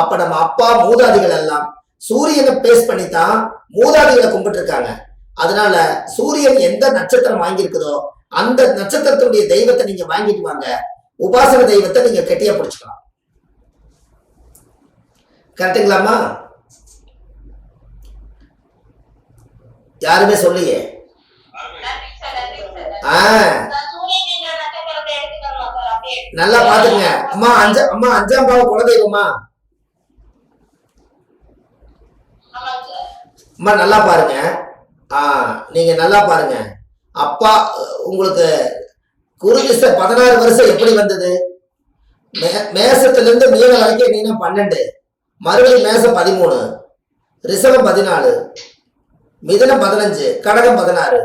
அப்ப நம்ம அப்பா மூதாதிகள் எல்லாம் சூரியனை பேஸ் பண்ணித்தான் மூதாதிகளை கும்பிட்டு இருக்காங்க. அதனால சூரியன் எந்த நட்சத்திரம் வாங்கியிருக்குதோ அந்த நட்சத்திரத்துடைய தெய்வத்தை நீங்க வாங்கிட்டு வாங்க, உபாசன தெய்வத்தை நீங்க கெட்டியா பிடிச்சுக்கலாம். கரெக்டுங்களாமா? யாருமே சொல்லியே. நல்லா பாத்துங்க அம்மா. அஞ்சாம் பாவம் குலதெய்வமா? அம்மா நல்லா பாருங்க. நீங்க நல்லா பாருங்க. அப்பா உங்களுக்கு குரு திசை 16 வருஷம் எப்படி வந்தது? மேசத்துல இருந்து மீன வரைக்கும் நீங்க 12, மறுபடியும் மேசம் 13, ரிஷபம் 14, மிதனம் 15, கடகம் 16.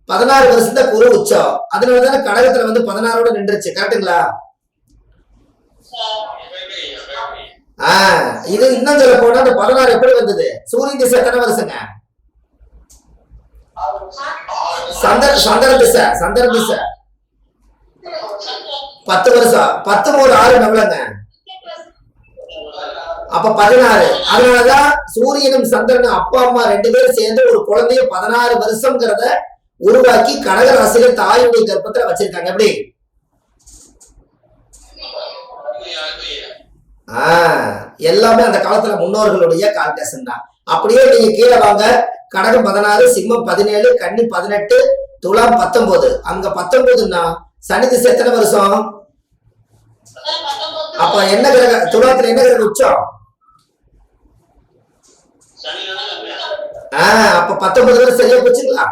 16 வருஷத்துல குரு உச்சம். அதனாலதானே கடகத்துல வந்து 16ஓட நின்றுச்சு. கரெக்டுங்களா? இது இன்னும் சொல்ல போனா 16 எப்படி வந்தது? சூரிய திசை எத்தனை வருஷங்க? சந்திர திசை 10 வருஷம். 10 3 6 எவ்வளவுங்க? அப்ப 16. அதனாலதான் சூரியனும் சந்திரனும் அப்பா அம்மா 2 பேரும் சேர்ந்து ஒரு குழந்தைய 16 வருஷம்ங்கிறத உருவாக்கி கடக ராசியில தாயுடைய கர்ப்பத்துல வச்சிருக்காங்க. எப்படி? எல்லாமே அந்த காலத்துல முன்னோர்களுடைய கால்குலேஷன் தான். அப்படியே நீங்க கீழே வாங்க. கடகம் 16, சிம்மம் 17, கன்னி 18, துலாம் 19. அங்க 19ன்னா சனி திசை எத்தனை வருஷம்? அப்ப என்ன கிரக துலாத்துல என்ன கிரக உச்சம்? அப்ப 19 வருஷம் சரியா போச்சுங்களா?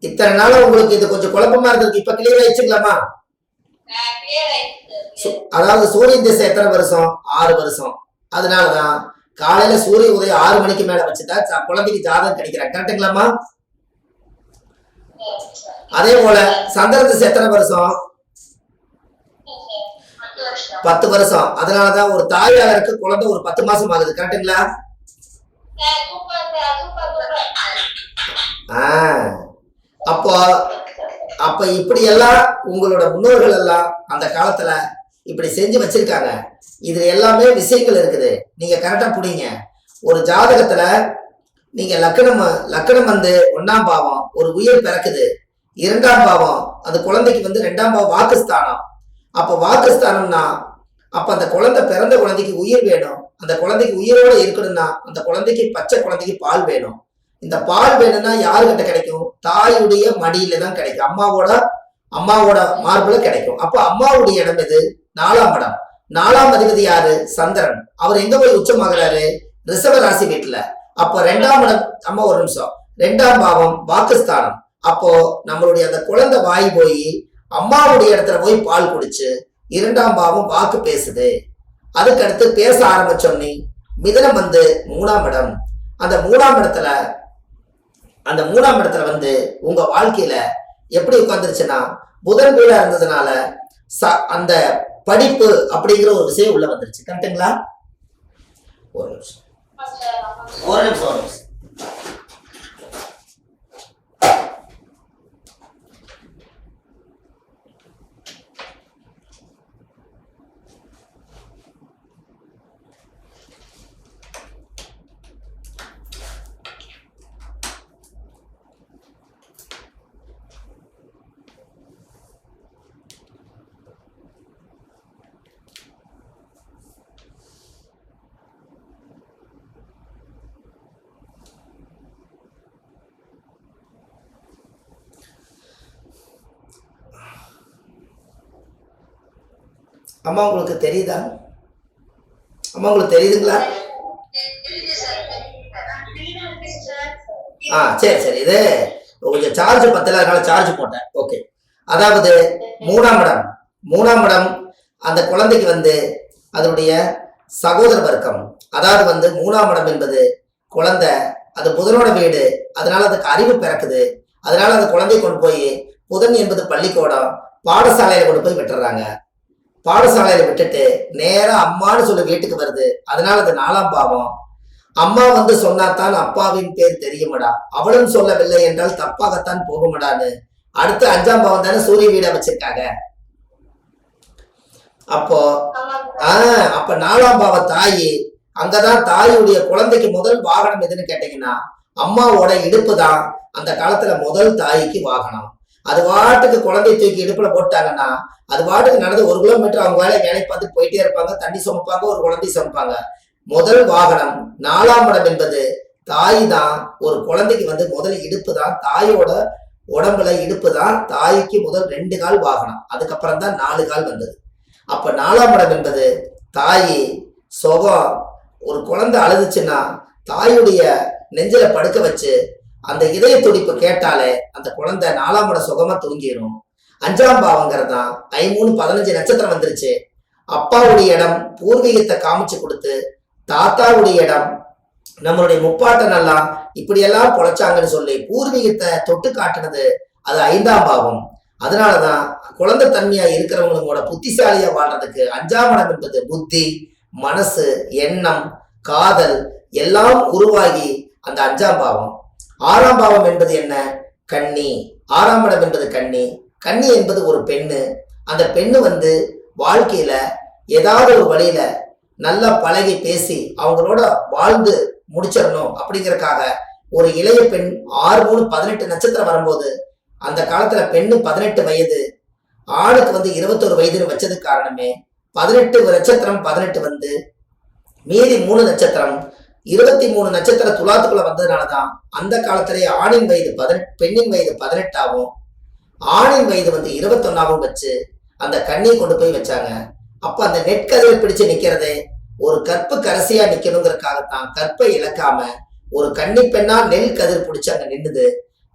இத்தனை நாள் உங்களுக்கு இது கொஞ்சம் குழப்பமா இருந்தது. இப்ப கிளியர் ஆயிடுச்சுங்களாமா? அதாவது சூரிய திசை எத்தனை வருஷம்? 6 வருஷம். அதனாலதான் காலையில சூரிய உதயம் 6 மணிக்கு மேல வச்சுட்டா குழந்தைக்கு ஜாதகம் கிடைக்கிறாங்க. கரெக்டுங்களாமா? அதே போல சந்திர திசை எத்தனை வருஷம்? 10 வருஷம். அதனாலதான் ஒரு தாயாருக்கு குழந்தை ஒரு 10 மாசம் ஆகுது. கரெக்டுங்களா? அப்ப இப்படி எல்லாம் உங்களோட முன்னோர்கள் எல்லாம் அந்த காலத்துல இப்படி செஞ்சு வச்சிருக்காங்க. இதுல எல்லாமே விஷயங்கள் இருக்குது. நீங்க கரெக்டா புடிங்க. ஒரு ஜாதகத்துல நீங்க லக்கணம் வந்து 1ஆம் பாவம் ஒரு உயிர் பிறக்குது. 2ஆம் பாவம் அந்த குழந்தைக்கு வந்து 2ஆம் பாவம் வாக்குஸ்தானம். அப்ப வாக்குஸ்தானம்னா அப்ப அந்த குழந்தை பிறந்த குழந்தைக்கு உயிர் வேணும். அந்த குழந்தைக்கு உயிரோட இருக்கணும்னா அந்த குழந்தைக்கு பச்சை குழந்தைக்கு பால் வேணும். இந்த பால் வேணும்னா யாருக்கிட்ட கிடைக்கும்? தாயுடைய மடியில தான் கிடைக்கும். அம்மாவோட மார்புல கிடைக்கும். அப்ப அம்மாவுடைய இடம் எது? 4ஆம் இடம். 4ஆம் அதிபதி யாரு? சந்திரன். அவர் எங்க போய் உச்சமாகிறாரு? ரிஷப ராசி வீட்டுல. அப்போ 2ஆம் இடம். அம்மா ஒரு நிமிஷம். 2ஆம் பாவம் வாக்குஸ்தானம். அப்போ நம்மளுடைய அந்த குழந்தை வாய் போய் அம்மாவுடைய இடத்துல போய் பால் குடிச்சு 2ஆம் பாவம் வாக்கு பேசுது. அதுக்கு அடுத்து பேச ஆரம்பிச்சோன்னே மிதனம் வந்து 3ஆம் இடம். அந்த 3ஆம் இடத்துல வந்து உங்க வாழ்க்கையில எப்படி உட்கார்ந்துருச்சுன்னா புதன் வீடா இருந்ததுனால அந்த படிப்பு அப்படிங்கிற ஒரு விஷயம் உள்ள வந்துருச்சு. கரெக்டுங்களா? ஒரு நிமிஷம். அம்மா உங்களுக்கு தெரியுதா? அம்மா உங்களுக்கு தெரியுதுங்களா? சரி. இது கொஞ்சம் சார்ஜ் பத்தல, அதனால சார்ஜ் போட்டேன். ஓகே. அதாவது 3ஆம் இடம் அந்த குழந்தைக்கு வந்து அதனுடைய சகோதர வர்க்கம். அதாவது வந்து 3ஆம் இடம் என்பது குழந்தை, அது புதனோட வீடு. அதனால அதுக்கு அறிவு பிறக்குது. அதனால அந்த குழந்தைய கொண்டு போய் புதன் என்பது பள்ளிக்கூடம், பாடசாலையில கொண்டு போய் விட்டுறாங்க. பாடசாலையில விட்டுட்டு நேரா அம்மான்னு சொல்லி வீட்டுக்கு வருது. அதனால அது 4ஆம் பாவம். அம்மா வந்து சொன்னாத்தான் அப்பாவின் பேர் தெரியுமடா, அவளும் சொல்லவில்லை என்றால் தப்பாகத்தான் போகுமடான்னு அடுத்து 5ஆம் பாவம் தானே சூரிய வீடா வச்சிருக்காங்க. அப்போ அப்ப 4ஆம் பாவ தாயி, அங்கதான் தாயுடைய குழந்தைக்கு முதல் வாகனம் எதுன்னு கேட்டீங்கன்னா அம்மாவோட இடுப்பு தான் அந்த காலத்துல முதல் தாய்க்கு வாகனம். அது வாட்டுக்கு குழந்தைய தூக்கி இடுப்புல போட்டாங்கன்னா அது வாட்டுக்கு நடந்து 1 கிலோமீட்டர் அவங்க வேலை பார்த்துட்டு போயிட்டே இருப்பாங்க. தண்ணி சுமப்பாங்க, ஒரு குழந்தை சுமப்பாங்க. முதல் வாகனம் 4ஆம் இடம் என்பது தாய் தான். ஒரு குழந்தைக்கு முதல் இடுப்பு தான், தாயோட உடம்புல இடுப்பு தான் தாய்க்கு முதல் 2 கால் வாகனம். அதுக்கப்புறம் தான் 4 கால் வந்தது. அப்ப 4ஆம் இடம் என்பது தாய் சுகம். ஒரு குழந்தை அழுதுச்சுன்னா தாயுடைய நெஞ்சில படுக்க வச்சு அந்த இதய துடிப்பு கேட்டாலே அந்த குழந்தை 4ஆம் இடம் சுகமா தூங்கிடும். 5ஆம் பாவங்கிறது தான் 13-15 நட்சத்திரம் வந்துருச்சு. அப்பாவுடைய இடம் பூர்வீகத்தை காமிச்சு கொடுத்து, தாத்தாவுடைய இடம் நம்மளுடைய முப்பாட்டனெல்லாம் இப்படியெல்லாம் பொழைச்சாங்கன்னு சொல்லி பூர்வீகத்தை தொட்டு காட்டுனது அது 5ஆம் பாவம். அதனாலதான் குழந்தை தன்மையா இருக்கிறவங்களோட புத்திசாலியா வாழ்றதுக்கு 5ஆம் இடம் என்பது புத்தி, மனசு, எண்ணம், காதல் எல்லாம் உருவாகி அந்த 5ஆம் பாவம். 6ஆம் பாவம் என்பது என்ன? கன்னி. 6ஆம் இடம் என்பது கன்னி. கன்னி என்பது ஒரு பெண்ணு. அந்த பெண்ணு வாழ்க்கையில ஏதாவது ஒரு வழியில நல்லா பழகி பேசி அவங்களோட வாழ்ந்து முடிச்சிடணும் அப்படிங்கறக்காக ஒரு இளைய பெண் 6-3-18 நட்சத்திரம் வரும்போது அந்த காலத்துல பெண்ணு 18 வயது, ஆணுக்கு 21 வயதுன்னு வச்சது காரணமே 18 நட்சத்திரம் 18 மீதி 3 நட்சத்திரம் 23 நட்சத்திர துலாத்துக்குள்ள வந்ததுனாலதான் அந்த காலத்திலேயே ஆணின் வயது 18, பெண்ணின் வயது 18 ஆகும், ஆணின் வயது 21 வச்சு அந்த கண்ணியை கொண்டு போய் வச்சாங்க. அப்ப அந்த நெற்கதிரை பிடிச்சு நிக்கிறதே ஒரு கற்பு கரசியா நிக்கணுங்கிறதுக்காகத்தான் கற்பை இழக்காம ஒரு கன்னி பெண்ணா நெல் கதிர் பிடிச்சு அங்க நின்னுது.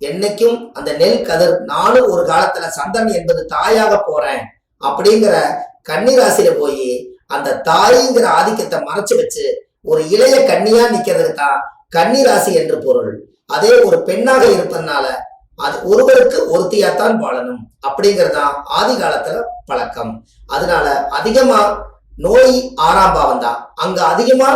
என்னைக்கும் அந்த நெல் கதிர் நானும் ஒரு காலத்துல சந்தன் என்பது தாயாக போறேன் அப்படிங்கிற கன்னி ராசியில போய் அந்த தாய்ங்கிற ஆதிக்கத்தை மறைச்சு வச்சு ஒரு இளைய கன்னியா நிக்கிறதுக்கு தான் கன்னி ராசி என்று பொருள். அதே ஒரு பெண்ணாக இருப்பதனால அது ஒருவருக்கு ஒருத்தியாத்தான் வாழணும் அப்படிங்கறதுதான் ஆதி காலத்துல பழக்கம். அதனால அதிகமா நோய் 6ஆம் பாவம் தான். அங்க அதிகமா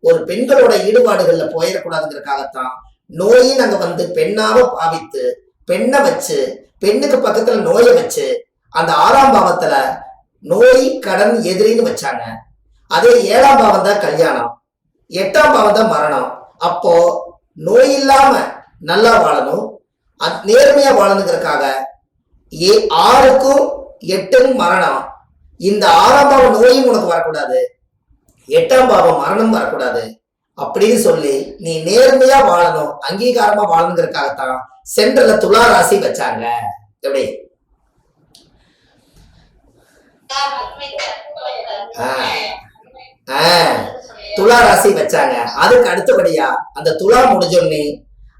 ஒரு பெண்களோட ஈடுபாடுகள்ல போயிடக்கூடாதுங்கிறதுக்காகத்தான் நோயின் அங்க பெண்ணாவ பாவித்து பெண்ணை வச்சு பெண்ணுக்கு பக்கத்துல நோயை வச்சு அந்த 6ஆம் பாவத்துல நோய் கடன் எதிரின்னு வச்சாங்க. அதே 7ஆம் பாவம் தான் கல்யாணம், 8ஆம் பாவம் தான் மரணம். அப்போ நோய் இல்லாம நல்லா வாழணும், நேர்மையா வாழணுங்கிறதுக்காக 6க்கும் 8க்கும் மரணம். இந்த 6ஆம் பாவம் நோயும் உனக்கு வரக்கூடாது, 8ஆம் பாவம் மரணம் வரக்கூடாது அப்படின்னு சொல்லி நீ நேர்மையா வாழணும், அங்கீகாரமா வாழணுங்கிறதுக்காகத்தான் சென்ட்ரல்ல துலா ராசி வச்சாங்க. எப்படி துலா ராசி வச்சாங்க. அதுக்கு அடுத்தபடியா அந்த துலா முடிஞ்சோடனே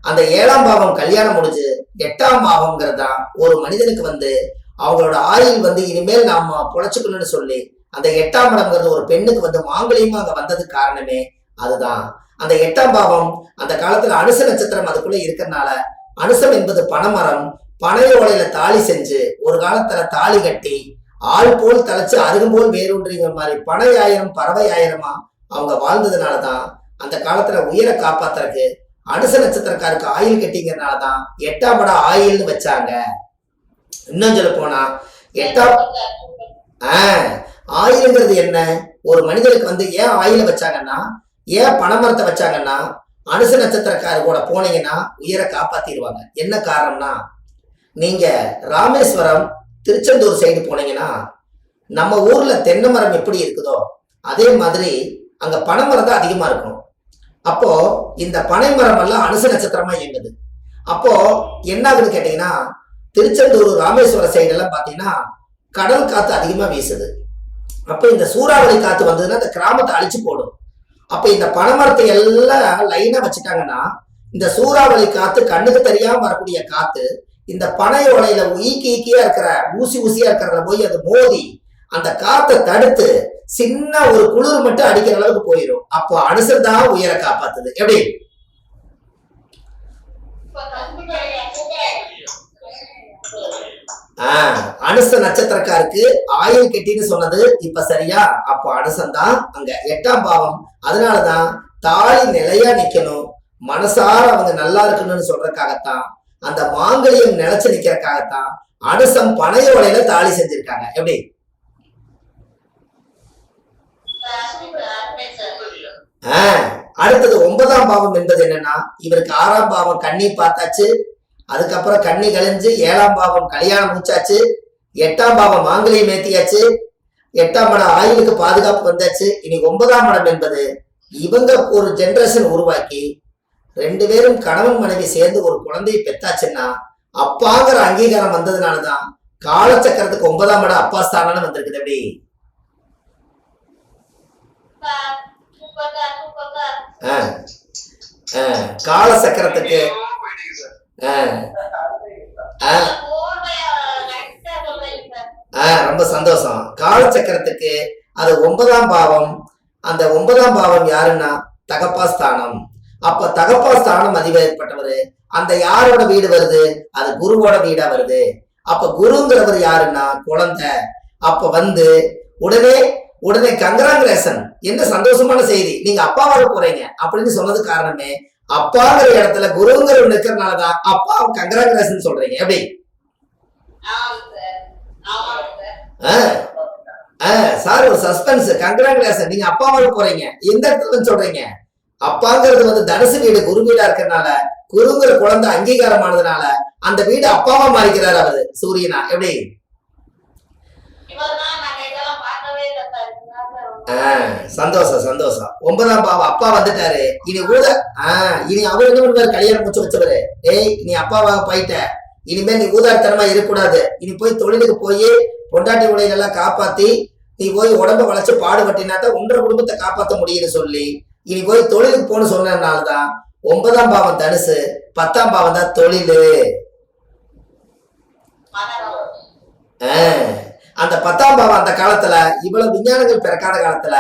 அந்த 7ஆம் பாவம் கல்யாணம் முடிஞ்சு 8ஆம் பாவம்ங்கிறது தான் ஒரு மனிதனுக்கு அவங்களோட ஆயுள் இனிமேல் நாம பொழைச்சுக்கணும்னு சொல்லி அந்த 8ஆம் இடம்ங்கிறது ஒரு பெண்ணுக்கு மாங்கலியமா அங்க வந்தது காரணமே அதுதான். அந்த 8ஆம் பாவம் அந்த காலத்துல அனுச நட்சத்திரம் அதுக்குள்ள இருக்கிறதுனால அனுசம் என்பது பனைமரம், பனை ஓலையில தாலி செஞ்சு ஒரு காலத்துல தாலி கட்டி ஆள் போல் தலைச்சு அருகும் போல் வேரூன்றிங்கிற மாதிரி பனை ஆயிரம் பறவை ஆயிரமா அவங்க வாழ்ந்ததுனாலதான் அந்த காலத்துல உயிரை காப்பாத்துறதுக்கு அனுச நட்சத்திரக்காருக்கு ஆயில் கட்டிங்கிறதுனாலதான் 8ஆம் இடம் ஆயில்னு வச்சாங்க. இன்னும் சொல்ல போனா 8ஆம் ஆயிலுங்கிறது என்ன? ஒரு மனிதனுக்கு ஏன் ஆயில வச்சாங்கன்னா, ஏன் பனைமரத்தை வச்சாங்கன்னா, அனுச நட்சத்திரக்காரு கூட போனீங்கன்னா உயிரை காப்பாத்திடுவாங்க. என்ன காரணம்னா, நீங்க ராமேஸ்வரம் திருச்செந்தூர் சைடு போனீங்கன்னா நம்ம ஊர்ல தென்னை மரம் எப்படி இருக்குதோ அதே மாதிரி அங்க பனைமரம் தான் அதிகமா இருக்கும். அப்போ இந்த பனை மரம் எல்லாம் அனுச நட்சத்திரமா இயங்குது. அப்போ என்ன ஆகுதுன்னு கேட்டீங்கன்னா, திருச்செந்தூர் ராமேஸ்வரம் சைடு எல்லாம் பாத்தீங்கன்னா கடல் காத்து அதிகமா வீசுது. அப்ப இந்த சூறாவளி காத்து வந்ததுன்னா இந்த கிராமத்தை அழிச்சு போடும். அப்ப இந்த பனைமரத்தை எல்லாம் லைனா வச்சுட்டாங்கன்னா இந்த சூறாவளி காத்து கண்ணுக்கு தெரியாம வரக்கூடிய காத்து இந்த பனை ஓலையில ஈக்கியா இருக்கிற ஊசியா இருக்கிறத போய் அது மோதி அந்த காத்தை தடுத்து சின்ன ஒரு குளிர் மட்டும் அடிக்கிற அளவுக்கு போயிடும். அப்போ அனுசர் தான் உயிரை காப்பாத்துது. எப்படி அனுச நட்சத்திரக்காருக்கு ஆயுள் கெட்டின்னு சொன்னது இப்ப சரியா? அப்போ அனுசன் தான் அங்க 8ஆம் பாவம். அதனாலதான் தாலி நிலையா நிக்கணும், மனசார அவங்க நல்லா இருக்கணும்னு சொல்றதுக்காகத்தான் அந்த மாங்கல்யம் நிலைச்சு நிக்கிறதுக்காகத்தான் அனுசம் பனையோலையில தாலி செஞ்சிருக்காங்க. எப்படி அடுத்தது 9ஆம் பாவம் என்பது என்னன்னா, இவருக்கு 6ஆம் பாவம் கன்னி பார்த்தாச்சு, அதுக்கப்புறம் கன்னி கழிஞ்சு 7ஆம் பாவம் கல்யாணம் மூச்சாச்சு, 8ஆம் பாவம் மாங்கலியம் ஏத்தியாச்சு, 8ஆம் இடம் ஆயுளுக்கு பாதுகாப்பு வந்தாச்சு. இனி 9ஆம் இடம் என்பது இவங்க ஒரு ஜெனரேஷன் உருவாக்கி 2 பேரும் கணவன் மனைவி சேர்ந்து ஒரு குழந்தையை பெத்தாச்சுன்னா அப்பாங்கிற அங்கீகாரம் வந்ததுனாலதான் காலச்சக்கரத்துக்கு 9ஆம் இடம் அப்பா ஸ்தானம் வந்திருக்குது. எப்படி கால சக்கரத்துக்கு ரொம்ப சந்தோஷம். காலச்சக்கரத்துக்கு அது 9ஆம் பாவம். அந்த 9ஆம் பாவம் யாருன்னா தகப்பா ஸ்தானம். அப்ப தகப்பா ஸ்தானம் அதிபதிப்பட்டவரு. அந்த யாரோட வீடு வருது? அது குருவோட வீடா வருது. அப்ப குருங்கிறவர் யாருன்னா குழந்தை. அப்ப உடனே கங்கராங்குலேஷன், என்ன சந்தோஷமான செய்தி, நீங்க அப்பாவாக போறீங்க அப்படின்னு சொன்னது காரணமே அப்பாங்கிற இடத்துல குருங்கிற இருக்கிறதுனாலதான் அப்பா கங்கராங்குலேஷன் சொல்றீங்க. எப்படி சார் ஒரு சஸ்பென்ஸ், கங்கராங்குலேஷன், நீங்க அப்பாவாக போறீங்க எந்த இடத்துல சொல்றீங்க? அப்பாங்கிறது தனுசு வீடு குரு வீடா இருக்கிறதுனால குருங்கிற குழந்தை அங்கீகாரமானதுனால அந்த வீடு அப்பாவா மாறிக்கிறார் அவரு சூரியனா. எப்படி சந்தோஷம் சந்தோஷம். 9ஆம் பாவம் அப்பா வந்துட்டாரு. இனி இனி அவர் என்ன பண்ணுவாரு? கல்யாணம் முடிச்சு வச்சவரு. நீ அப்பாவாக போயிட்ட, இனிமே நீ ஊதாரித்தனமா இருக்கக்கூடாது, இனி போய் தொழிலுக்கு போய் பொண்டாட்டி உடையெல்லாம் காப்பாத்தி நீ போய் உடம்ப வளைச்சு பாடுபட்டினாதான் உன்ற குடும்பத்தை காப்பாற்ற முடியும்னு சொல்லி இனி போய் தொழிலுக்கு போன்னு சொன்னதுனாலதான் 9ஆம் பாவம் தனுசு, 10ஆம் பாவம் தான் தொழில். அந்த 10ஆம் பாவம் அந்த காலத்துல இவ்வளவு விஞ்ஞானங்கள் பிறக்காத காலத்துல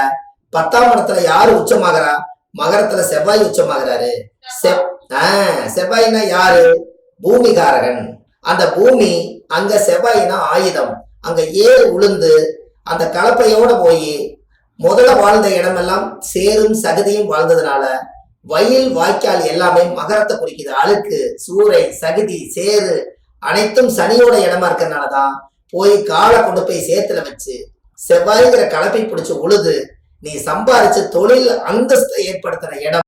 10ஆம் இடத்துல யாரு உச்சமாகறா? மகரத்துல செவ்வாய் உச்சமாகறாரு. செவ்வாய்னா யாரு? பூமிகாரகன். அந்த பூமி அங்க செவ்வாய்னா ஆயுதம். அங்க ஏறு உளுந்து அந்த கலப்பையோட போய் முதல்ல வாழ்ந்த இடமெல்லாம் சேரும் சகதியும் வாழ்ந்ததுனால வயல் வாய்க்கால் எல்லாமே மகரத்தை குறிக்குது. அழுக்கு, சூறை, சகதி, சேரு அனைத்தும் சனியோட இடமா இருக்கிறதுனாலதான் போய் காலை கொண்டு போய் சேத்துல வச்சு செவ்வாய்ங்கிற கலப்பை பிடிச்சு உழுது நீ சம்பாரிச்சு தொழில் அந்தஸ்தை ஏற்படுத்தின இடம்